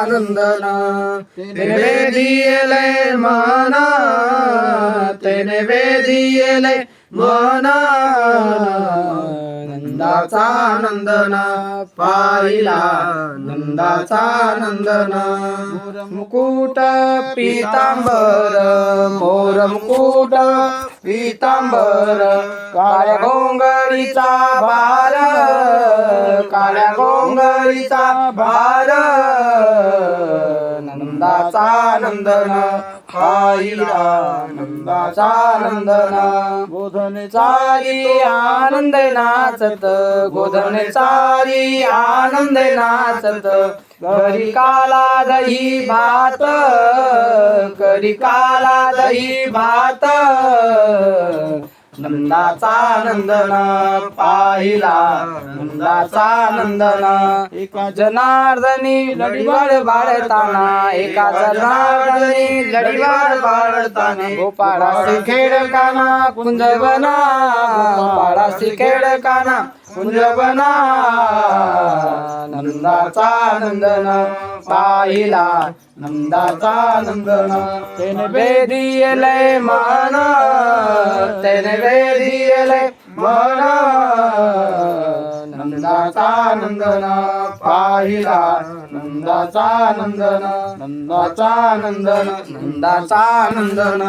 नंदन तेने वेदियले मना तेने वेदियले मना नंदाचा नंदन पाहिला नंदाचा नंदन मुकुट पीतांबर मोर मुकुट पीतांबर काळ्या गोंगडीचा भार काळ्या गोंगडीचा भार नंदाचा नंदन पाहिला नंदाचा नंदन गोधन चारी आनंद नाचत गोधन चारी आनंद नाचत करी काला दही भात करी काला दही भात नंदाचा नंदन पाहिला नंदाचा नंदन एका जनार्दनी लढीवाळ बाळताना एका जनार्दनी लढीवाळ बाळताना गोपाळासी खेळकाना कुंजवना गोपाळासी खेळकाना कुंजवना नंदाचा नंदन पाहिला नंदाचा नंदन तेने वेदियले मन तेने वेदियले मन नंदाचा नंदन पाहिला नंदाचा नंदन नंदाचा नंदन नंदाचा नंदन